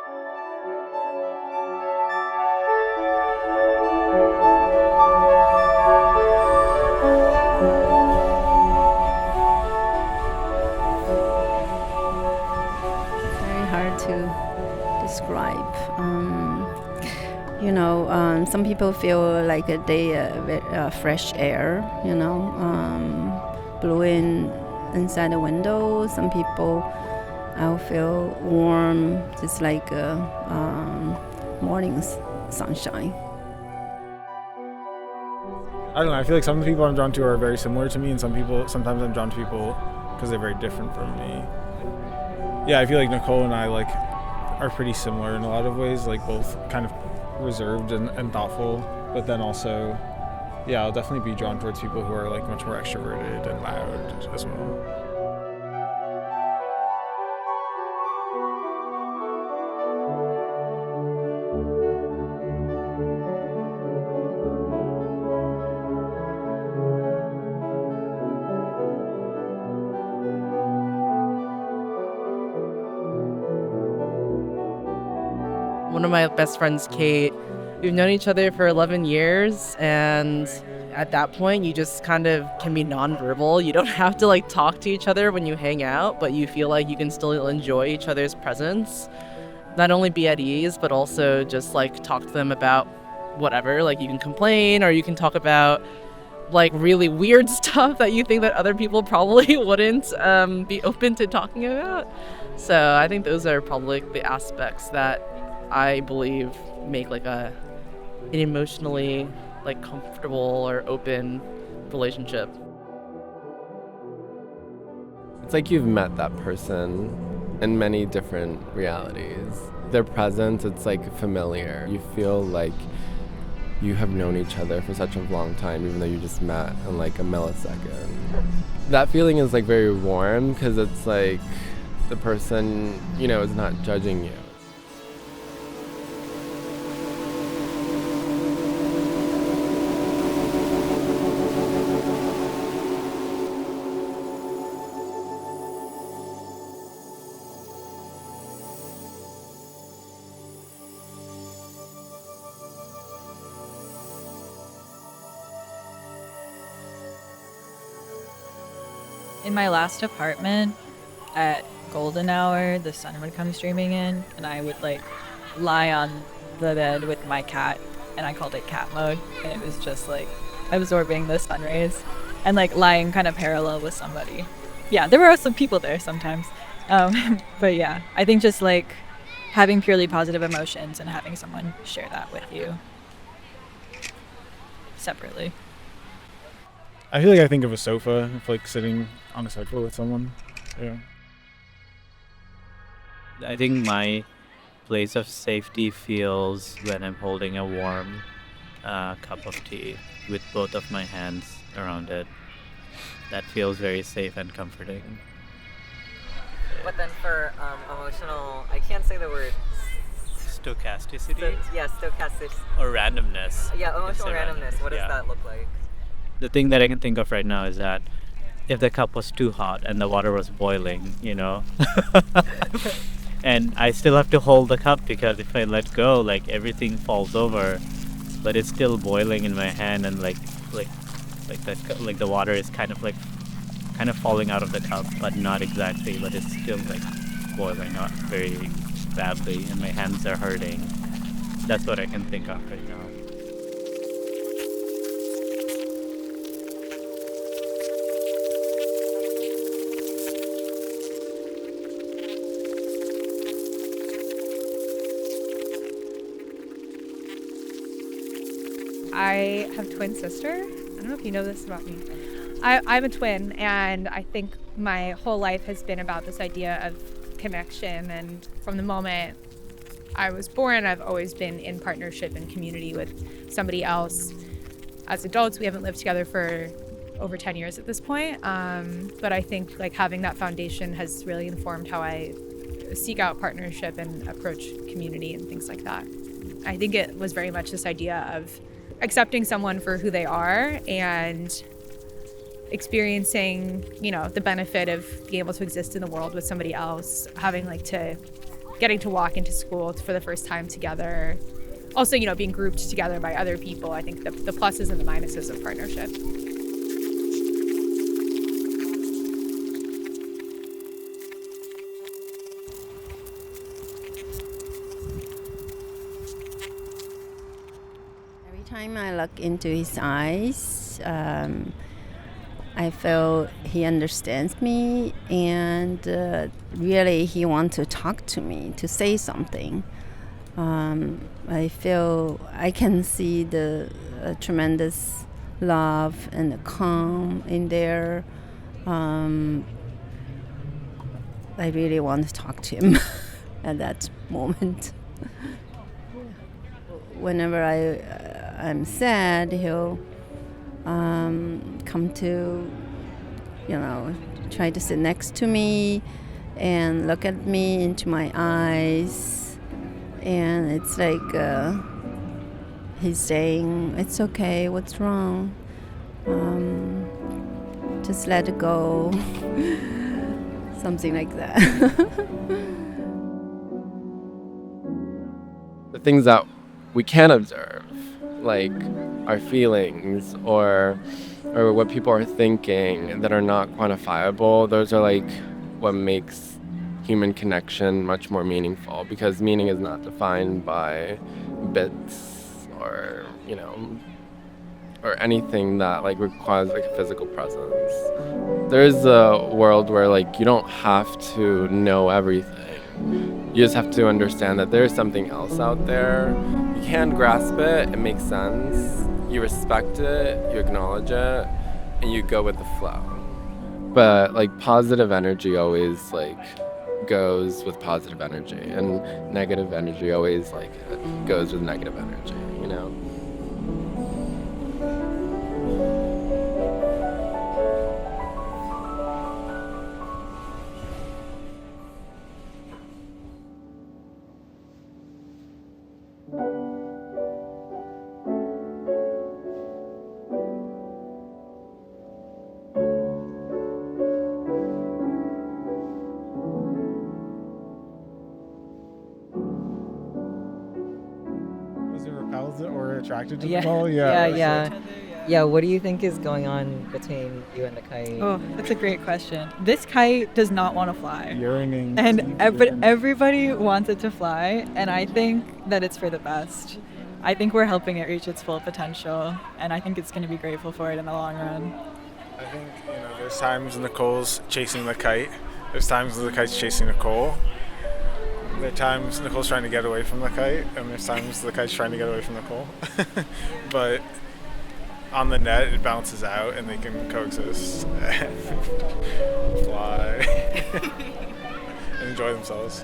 Very hard to describe. Some people feel like fresh air, blowing inside the window. Some people I'll feel warm, just like morning sunshine. I don't know. I feel like some people I'm drawn to are very similar to me, and sometimes I'm drawn to people because they're very different from me. Yeah, I feel like Nicole and I are pretty similar in a lot of ways, like both kind of reserved and thoughtful, but then also, yeah, I'll definitely be drawn towards people who are like much more extroverted and loud as well. One of my best friends, Kate, we've known each other for 11 years, and at that point, you just kind of can be nonverbal. You don't have to talk to each other when you hang out, but you feel like you can still enjoy each other's presence. Not only be at ease, but also just talk to them about whatever. You can complain, or you can talk about really weird stuff that you think that other people probably wouldn't be open to talking about. So I think those are probably the aspects that I believe make an emotionally comfortable or open relationship. It's like you've met that person in many different realities. Their presence, it's familiar. You feel like you have known each other for such a long time, even though you just met in a millisecond. That feeling is very warm because it's the person, is not judging you. In my last apartment at golden hour, the sun would come streaming in, and I would lie on the bed with my cat, and I called it cat mode, and it was just absorbing the sun rays and lying kind of parallel with somebody. Yeah, there were also people there sometimes, but yeah, I think just having purely positive emotions and having someone share that with you separately. I feel like I think of a sofa, if sitting on a sofa with someone. Yeah. I think my place of safety feels when I'm holding a warm cup of tea with both of my hands around it. That feels very safe and comforting. But then for emotional, I can't say the word. Stochasticity? Stochastic. Or randomness. Yeah, emotional randomness. What does that look like? The thing that I can think of right now is that if the cup was too hot and the water was boiling, and I still have to hold the cup because if I let go, everything falls over, but it's still boiling in my hand, and the water is kind of falling out of the cup, but not exactly, but it's still boiling, not very badly, and my hands are hurting. That's what I can think of right now. I have a twin sister. I don't know if you know this about me. I'm a twin, and I think my whole life has been about this idea of connection. And from the moment I was born, I've always been in partnership and community with somebody else. As adults, we haven't lived together for over 10 years at this point. But I think having that foundation has really informed how I seek out partnership and approach community and things like that. I think it was very much this idea of accepting someone for who they are and experiencing, the benefit of being able to exist in the world with somebody else, having to getting to walk into school for the first time together. Also, being grouped together by other people. I think the pluses and the minuses of partnership. Every time I look into his eyes, I feel he understands me, and really he wants to talk to me, to say something. I feel I can see the tremendous love and the calm in there. I really want to talk to him at that moment. Whenever I'm sad, he'll come to, try to sit next to me and look at me into my eyes. And it's like he's saying, "It's okay, what's wrong? Just let it go." Something like that. The things that we can observe, like our feelings or what people are thinking that are not quantifiable, those are like what makes human connection much more meaningful, because meaning is not defined by bits or or anything that like requires like a physical presence. There's a world where like you don't have to know everything. You just have to understand that there's something else out there. You can grasp it, it makes sense. You respect it, you acknowledge it, and you go with the flow. But like positive energy always like goes with positive energy, and negative energy always like goes with negative energy, Was it repels it or attracted to Yeah. the ball? Yeah, what do you think is going on between you and the kite? Oh, that's a great question. This kite does not want to fly. Yearning. And everybody wants it to fly, and I think that it's for the best. I think we're helping it reach its full potential, and I think it's going to be grateful for it in the long run. I think, there's times Nicole's chasing the kite. There's times the kite's chasing Nicole. There are times Nicole's trying to get away from the kite, and there's times the kite's trying to get away from Nicole. But on the net, it bounces out, and they can coexist and fly and enjoy themselves.